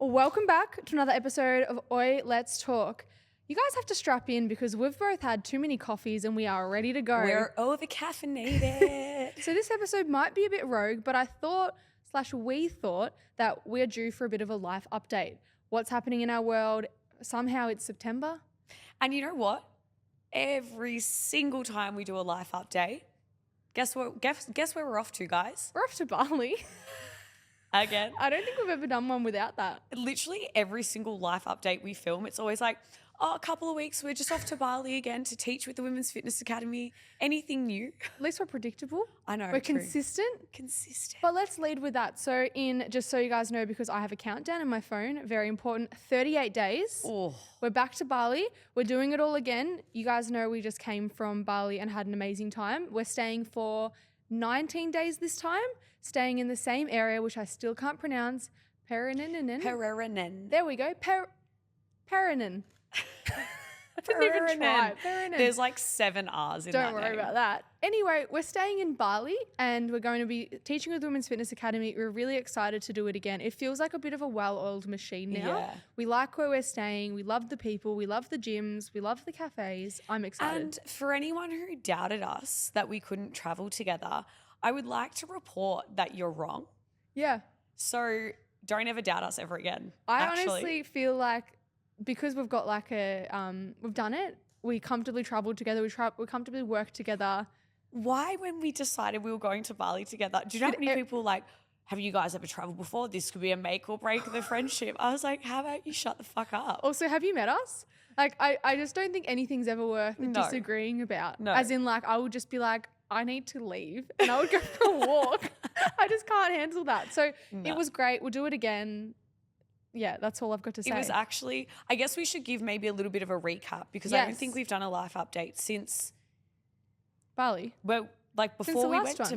Welcome back to another episode of Oi, Let's Talk. You guys have to strap in because we've both had too many coffees and we are ready to go. We're over caffeinated. So this episode might be a bit rogue, but I thought / we thought that we're due for a bit of a life update. What's happening in our world? Somehow it's September. And you know what? Every single time we do a life update, guess where we're off to, guys? We're off to Bali. Again. I don't think we've ever done one without that. Literally every single life update we film, it's always like, oh, a couple of weeks, we're just off to Bali again to teach with the Women's Fitness Academy. Anything new? At least we're predictable. I know. We're true. consistent. Consistent. But let's lead with that. So just so you guys know, because I have a countdown in my phone, very important, 38 days. Oh. We're back to Bali. We're doing it all again. You guys know we just came from Bali and had an amazing time. We're staying for 19 days this time, staying in the same area, which I still can't pronounce. Perinanen. There we go. Perinanen. I didn't even try. Perinanen. There's like 7 R's in that Don't worry name. about that. Anyway, we're staying in Bali and we're going to be teaching with Women's Fitness Academy. We're really excited to do it again. It feels like a bit of a well-oiled machine now. Yeah. We like where we're staying. We love the people. We love the gyms. We love the cafes. I'm excited. And for anyone who doubted us that we couldn't travel together, I would like to report that you're wrong. Yeah. So don't ever doubt us ever again. I honestly feel like because we've got like we've done it, we comfortably traveled together, we comfortably worked together. Why, when we decided we were going to Bali together, do you know how many people like, have you guys ever traveled before? This could be a make or break of the friendship. I was like, how about you shut the fuck up? Also, have you met us? Like, I just don't think anything's ever worth disagreeing about. No. As in, like, I would just be like, I need to leave and I would go for a walk. I just can't handle that. So It was great. We'll do it again. Yeah, that's all I've got to say. It was actually, I guess we should give maybe a little bit of a recap because I don't think we've done a life update since Bali. Well, like before Since the we last went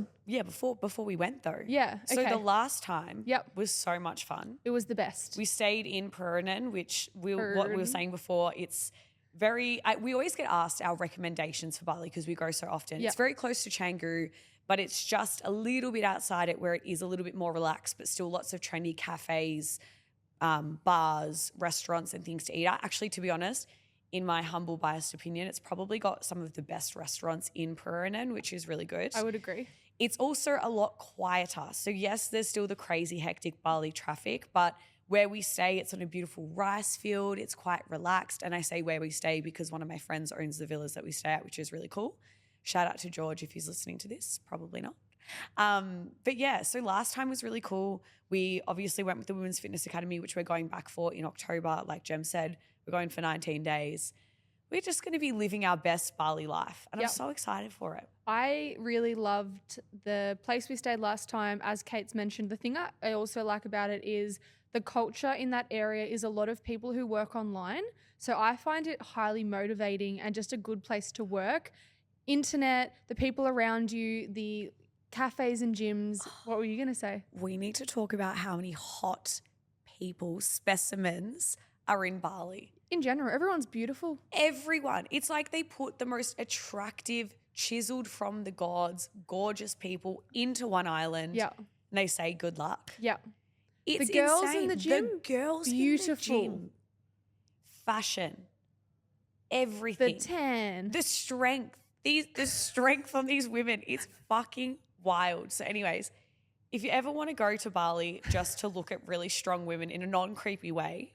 one. before we went though. Yeah. So okay. the last time was so much fun. It was the best. We stayed in Perinanen, which what we were saying before, it's very, we always get asked our recommendations for Bali because we go so often. Yep. It's very close to Canggu, but it's just a little bit outside it where it is a little bit more relaxed, but still lots of trendy cafes, bars, restaurants and things to eat at. Actually, to be honest, in my humble biased opinion, it's probably got some of the best restaurants in Perinanen, which is really good. I would agree. It's also a lot quieter. So yes, there's still the crazy hectic Bali traffic, but where we stay, it's on a beautiful rice field. It's quite relaxed. And I say where we stay because one of my friends owns the villas that we stay at, which is really cool. Shout out to George if he's listening to this, probably not. But yeah, so last time was really cool. We obviously went with the Women's Fitness Academy, which we're going back for in October. Like Gem said, we're going for 19 days. We're just going to be living our best Bali life. And I'm so excited for it. I really loved the place we stayed last time. As Kate's mentioned, the thing I also like about it is the culture in that area is a lot of people who work online. So I find it highly motivating and just a good place to work. Internet, the people around you, the cafes and gyms. What were you going to say? We need to talk about how many hot people, specimens are in Bali. In general, everyone's beautiful. Everyone. It's like they put the most attractive, chiseled from the gods, gorgeous people into one island. Yeah. And they say good luck. Yeah. It's the girls insane. in the gym, The girls beautiful. in the gym. Fashion. Everything. The tan. The strength. The strength on these women is fucking wild. So anyways, if you ever want to go to Bali just to look at really strong women in a non-creepy way,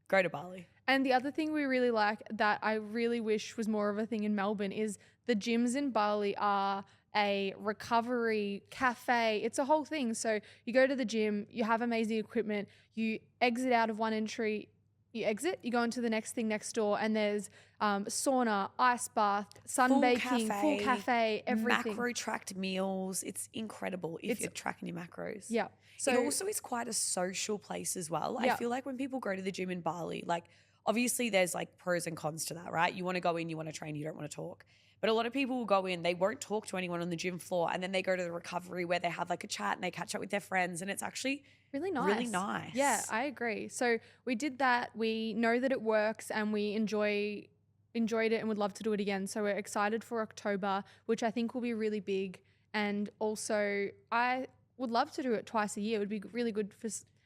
go to Bali. And the other thing we really like that I really wish was more of a thing in Melbourne is the gyms in Bali are a recovery cafe. It's a whole thing. So you go to the gym, you have amazing equipment, you exit out of one entry, you go into the next thing next door and there's sauna, ice bath, sunbaking, full cafe, everything. Macro tracked meals. It's incredible if you're tracking your macros. Yeah. So it also is quite a social place as well. I feel like when people go to the gym in Bali, like obviously there's like pros and cons to that, right? You want to go in, you want to train, you don't want to talk. But a lot of people will go in, they won't talk to anyone on the gym floor and then they go to the recovery where they have like a chat and they catch up with their friends and it's actually really nice. Really nice. Yeah, I agree. So we did that. We know that it works and we enjoyed it and would love to do it again. So we're excited for October, which I think will be really big. And also I would love to do it twice a year. It would be really good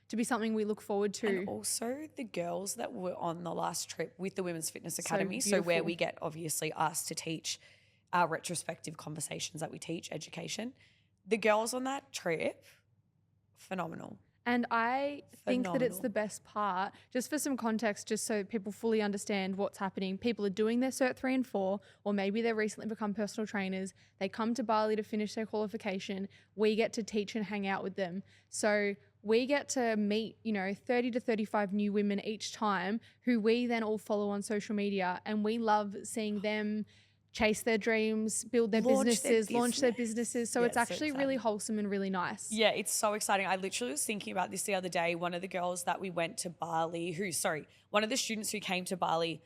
to be something we look forward to. And also the girls that were on the last trip with the Women's Fitness Academy, so where beautiful. we get obviously us to teach our retrospective conversations that we teach, education. The girls on that trip, phenomenal. And I think that it's Phenomenal. the best part, just for some context, just so people fully understand what's happening. People are doing their Cert 3 and 4, or maybe they've recently become personal trainers. They come to Bali to finish their qualification. We get to teach and hang out with them. So we get to meet, 30 to 35 new women each time who we then all follow on social media. And we love seeing them chase their dreams, build their businesses, launch their businesses. So it's actually really wholesome and really nice. Yeah, it's so exciting. I literally was thinking about this the other day. One of the girls that we went to Bali, one of the students who came to Bali,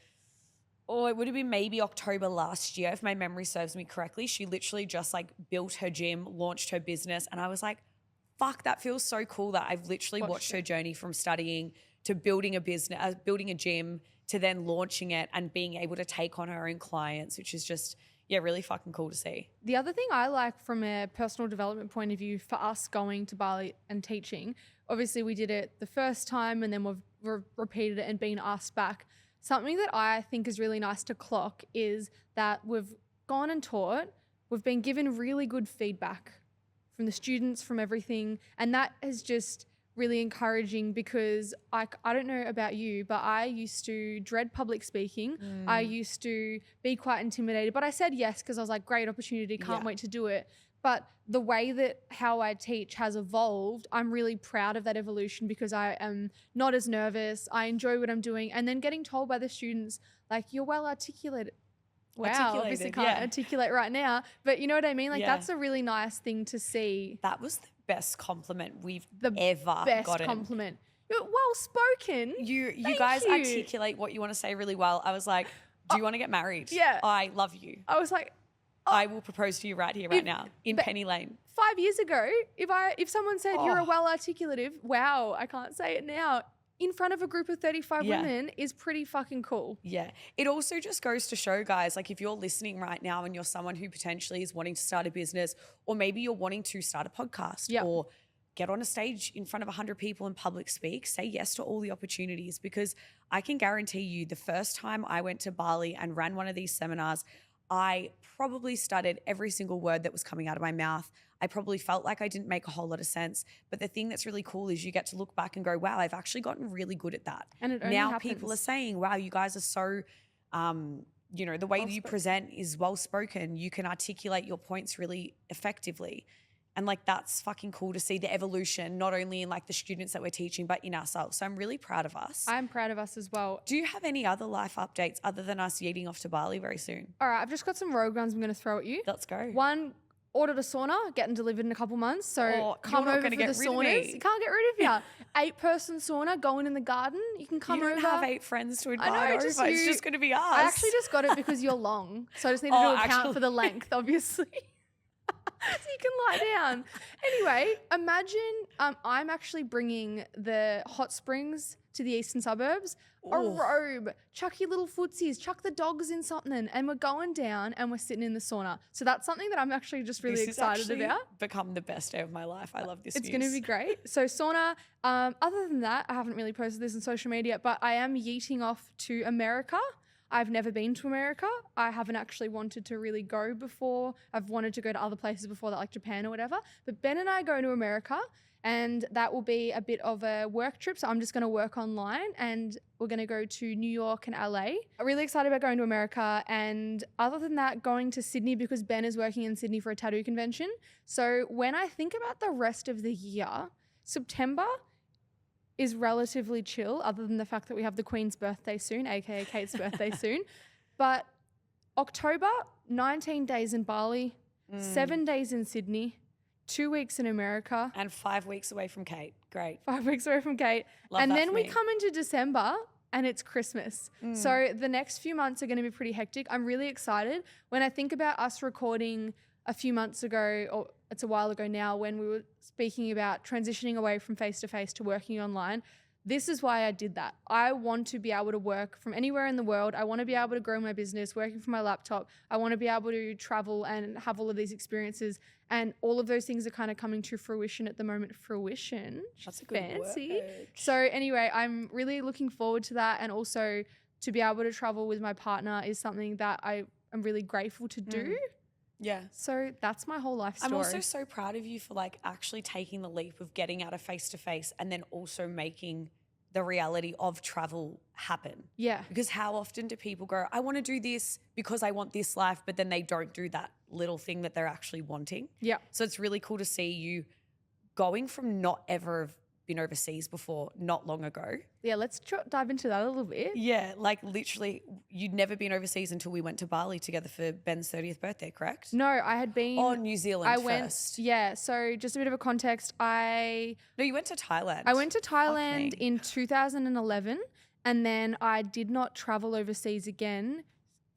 it would have been maybe October last year, if my memory serves me correctly. She literally just like built her gym, launched her business. And I was like, fuck, that feels so cool that I've literally watched her journey from studying to building a business, building a gym, to then launching it and being able to take on her own clients, which is just, really fucking cool to see. The other thing I like from a personal development point of view for us going to Bali and teaching, obviously we did it the first time and then we've repeated it and been asked back. Something that I think is really nice to clock is that we've gone and taught, we've been given really good feedback from the students, from everything, and that is just really encouraging because I don't know about you, but I used to dread public speaking. I used to be quite intimidated, but I said yes because I was like, great opportunity, can't wait to do it. But the way that how I teach has evolved, I'm really proud of that evolution because I am not as nervous. I enjoy what I'm doing. And then getting told by the students, like, you're well articulated. Wow, obviously can't articulate right now, but you know what I mean? Like that's a really nice thing to see. That was the best compliment we've ever gotten. Best compliment. You're well spoken. You guys articulate what you want to say really well. I was like, do you want to get married? Yeah. I love you. I was like, I will propose to you right here, right now in Penny Lane. 5 years ago, if someone said you're a well articulative, wow, I can't say it now, in front of a group of 35 women is pretty fucking cool. Yeah. It also just goes to show, guys, like if you're listening right now and you're someone who potentially is wanting to start a business, or maybe you're wanting to start a podcast or get on a stage in front of 100 people and public speak, say yes to all the opportunities, because I can guarantee you the first time I went to Bali and ran one of these seminars, I probably stuttered every single word that was coming out of my mouth. I probably felt like I didn't make a whole lot of sense. But the thing that's really cool is you get to look back and go, wow, I've actually gotten really good at that. And it only now happens. People are saying, wow, you guys are so, the way that you present is well spoken. You can articulate your points really effectively. And like, that's fucking cool to see the evolution, not only in like the students that we're teaching, but in ourselves. So I'm really proud of us. I'm proud of us as well. Do you have any other life updates other than us yeeting off to Bali very soon? All right, I've just got some rogue ones I'm going to throw at you. Let's go. One, ordered a sauna, getting delivered in a couple months. So come you're not over for gonna the get rid of saunas. me. You can't get rid of you. 8-person sauna going in the garden. You can come You don't over. have 8 friends to invite I know, over. just It's you. just going to be us. I actually just got it because you're long. So I just needed to account for the length, obviously. So you can lie down. Anyway, imagine I'm actually bringing the hot springs to the eastern suburbs, a robe, chuck your little footsies, chuck the dogs in something, and we're going down and we're sitting in the sauna. So that's something that I'm actually just really excited about. Become the best day of my life. I love this It's going to be great. So sauna, other than that, I haven't really posted this on social media, but I am yeeting off to America. I've never been to America. I haven't actually wanted to really go before. I've wanted to go to other places before that, like Japan or whatever. But Ben and I go to America, and that will be a bit of a work trip. So I'm just going to work online, and we're going to go to New York and LA. I'm really excited about going to America. And other than that, going to Sydney because Ben is working in Sydney for a tattoo convention. So when I think about the rest of the year, September is relatively chill, other than the fact that we have the Queen's birthday soon, aka Kate's birthday soon. But October, 19 days in Bali, 7 days in Sydney, 2 weeks in America. And 5 weeks away from Kate. Great. 5 weeks away from Kate. Love and that then for we me. come into December and it's Christmas. So the next few months are going to be pretty hectic. I'm really excited. When I think about us recording a few months ago, or it's a while ago now, when we were speaking about transitioning away from face-to-face to working online, this is why I did that. I want to be able to work from anywhere in the world. I want to be able to grow my business, working from my laptop. I want to be able to travel and have all of these experiences. And all of those things are kind of coming to fruition at the moment. Fruition. That's a good fancy. word. So anyway, I'm really looking forward to that. And also to be able to travel with my partner is something that I am really grateful to do. Yeah. So that's my whole life story. I'm also so proud of you for like actually taking the leap of getting out of face to face and then also making the reality of travel happen. Yeah. Because how often do people go, I want to do this because I want this life, but then they don't do that little thing that they're actually wanting. Yeah. So it's really cool to see you going from not ever have been overseas before, not long ago. Yeah, let's dive into that a little bit. Yeah, like literally you'd never been overseas until we went to Bali together for Ben's 30th birthday, correct? No, I had been. Oh, New Zealand I went. first. Yeah. So just a bit of a context. No, you went to Thailand. I went to Thailand me. in 2011, and then I did not travel overseas again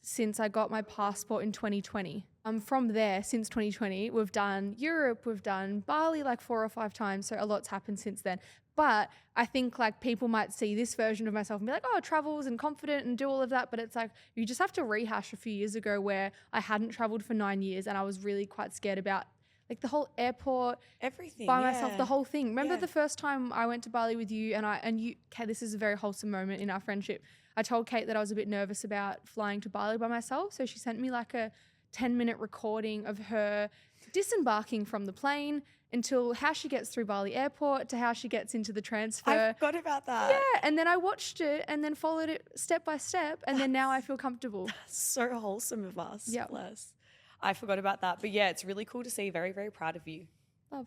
since I got my passport in 2020. From there, since 2020, we've done Europe, we've done Bali like 4 or 5 times. So a lot's happened since then. But I think like people might see this version of myself and be like, oh, travels and confident and do all of that. But it's like, you just have to rehash a few years ago where I hadn't traveled for 9 years and I was really quite scared about like the whole airport, everything by myself, the whole thing. Remember Yeah. the first time I went to Bali with you and you, Kate, this is a very wholesome moment in our friendship. I told Kate that I was a bit nervous about flying to Bali by myself. So she sent me like a 10-minute recording of her disembarking from the plane until how she gets through Bali airport to how she gets into the transfer. I forgot about that. Yeah, and then I watched it and then followed it step by step, and then now I feel comfortable. So wholesome of us. Yep. Bless. I forgot about that. But yeah, it's really cool to see. Very, very proud of you. Love.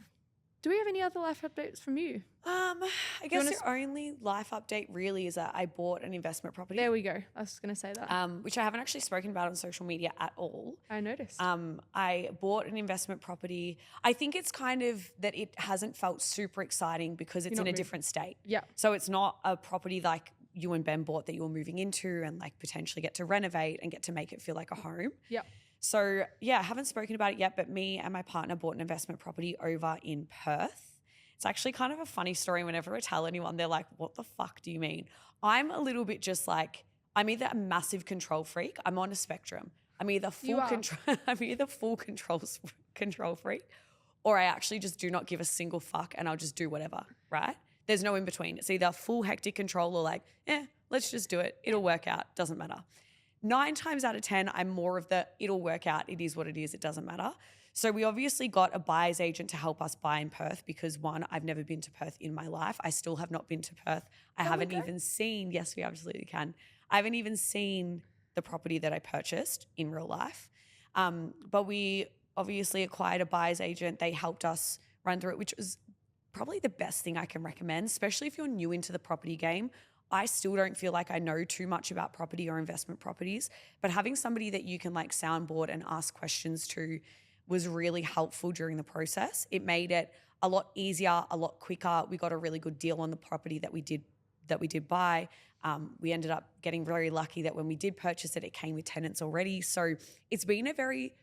Do we have any other life updates from you? I guess the only life update really is that I bought an investment property. There we go. I was going to say that. Which I haven't actually spoken about on social media at all. I noticed. I bought an investment property. I think it's kind of that it hasn't felt super exciting because it's in a different state. Yeah. So it's not a property like you and Ben bought that you were moving into and like potentially get to renovate and get to make it feel like a home. Yeah. So yeah, I haven't spoken about it yet, but me and my partner bought an investment property over in Perth. It's actually kind of a funny story. Whenever I tell anyone, they're like, what the fuck do you mean? I'm a little bit just like, I'm either a massive control freak. I'm on a spectrum. I'm either full control. I'm either full control freak, or I actually just do not give a single fuck and I'll just do whatever. Right? There's no in between. It's either full hectic control or like, let's just do it. It'll work out. Doesn't matter. 9 times out of 10, I'm more of the it'll work out. It is what it is. It doesn't matter. So we obviously got a buyer's agent to help us buy in Perth because one, I've never been to Perth in my life. I still have not been to Perth. I haven't even seen, yes, we absolutely can. I haven't even seen the property that I purchased in real life. But we obviously acquired a buyer's agent. They helped us run through it, which was probably the best thing I can recommend, especially if you're new into the property game. I still don't feel like I know too much about property or investment properties, but having somebody that you can like soundboard and ask questions to was really helpful during the process. It made it a lot easier, a lot quicker. We got a really good deal on the property that we did buy. We ended up getting very lucky that when we did purchase it, it came with tenants already. So it's been a very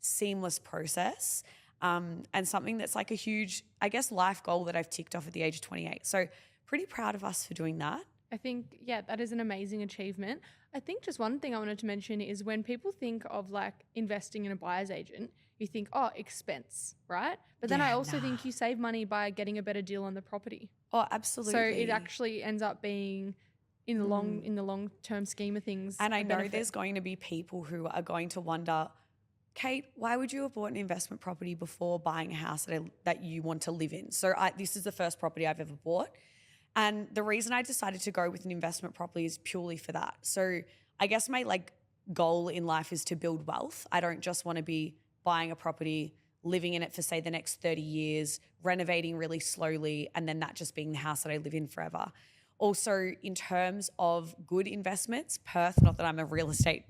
seamless process and something that's like a huge, I guess, life goal that I've ticked off at the age of 28. So pretty proud of us for doing that. I think, yeah, that is an amazing achievement. I think just one thing I wanted to mention is when people think of like investing in a buyer's agent, you think, oh, expense, right? But then I also think you save money by getting a better deal on the property. Oh, absolutely. So it actually ends up being in the long term scheme of things. And I know there's going to be people who are going to wonder, Kate, why would you have bought an investment property before buying a house that you want to live in? So this is the first property I've ever bought. And the reason I decided to go with an investment property is purely for that. So I guess my like goal in life is to build wealth. I don't just want to be buying a property, living in it for say the next 30 years, renovating really slowly, and then that just being the house that I live in forever. Also, in terms of good investments, Perth, not that I'm a real estate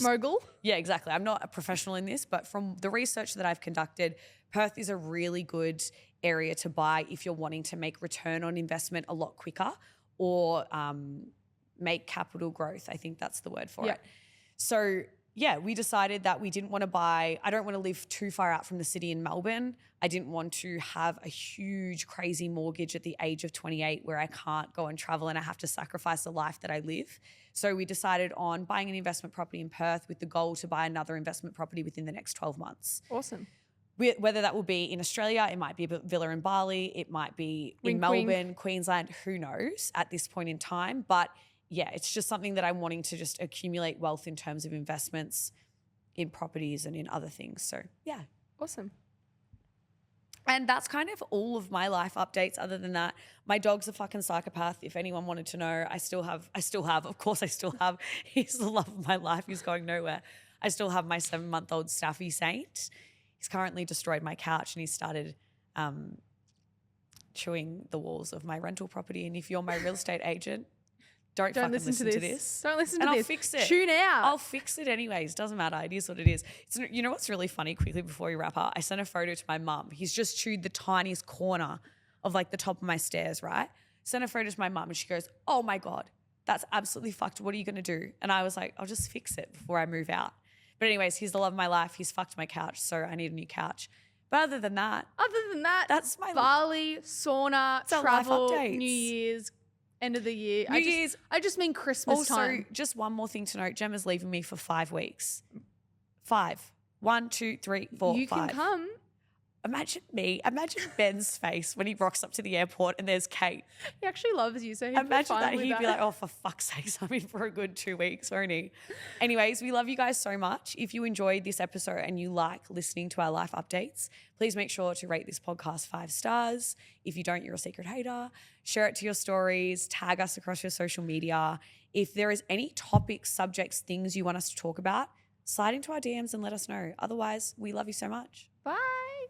mogul. Yeah, exactly. I'm not a professional in this, but from the research that I've conducted, Perth is a really good area to buy if you're wanting to make return on investment a lot quicker or make capital growth. I think that's the word for it. So yeah, we decided that we didn't want to I don't want to live too far out from the city in Melbourne. I didn't want to have a huge, crazy mortgage at the age of 28 where I can't go and travel and I have to sacrifice the life that I live. So we decided on buying an investment property in Perth with the goal to buy another investment property within the next 12 months. Awesome. Whether that will be in Australia, it might be a villa in Bali, it might be in Melbourne, Queensland, who knows at this point in time. But yeah, it's just something that I'm wanting to just accumulate wealth in terms of investments in properties and in other things. So yeah. Awesome. And that's kind of all of my life updates. Other than that, my dog's a fucking psychopath. If anyone wanted to know, I still have, of course I still have. He's the love of my life. He's going nowhere. I still have my 7-month-old Staffy Saint. He's currently destroyed my couch and he started chewing the walls of my rental property. And if you're my real estate agent, don't fucking listen to this. Don't listen to and this. I'll fix it. Tune out. I'll fix it anyways. Doesn't matter. It is what it is. You know what's really funny, quickly before we wrap up? I sent a photo to my mum. He's just chewed the tiniest corner of like the top of my stairs, right? Sent a photo to my mum and she goes, oh my God, that's absolutely fucked. What are you going to do? And I was like, I'll just fix it before I move out. But anyways, he's the love of my life. He's fucked my couch, so I need a new couch. But other than that, that's my Bali, sauna, travel, New Year's, end of the year. New Year's. I just mean Christmas time. Also, just one more thing to note. Gemma's leaving me for 5 weeks. 5. 1, 2, 3, 4, you 5. can come. Imagine Ben's face when he rocks up to the airport and there's Kate. He actually loves you, so he'd Imagine be fine that. with He'd that. be like, oh, for fuck's sakes, I'm in for a good 2 weeks, won't he? Anyways, we love you guys so much. If you enjoyed this episode and you like listening to our life updates, please make sure to rate this podcast 5 stars. If you don't, you're a secret hater. Share it to your stories. Tag us across your social media. If there is any topics, subjects, things you want us to talk about, slide into our DMs and let us know. Otherwise, we love you so much. Bye.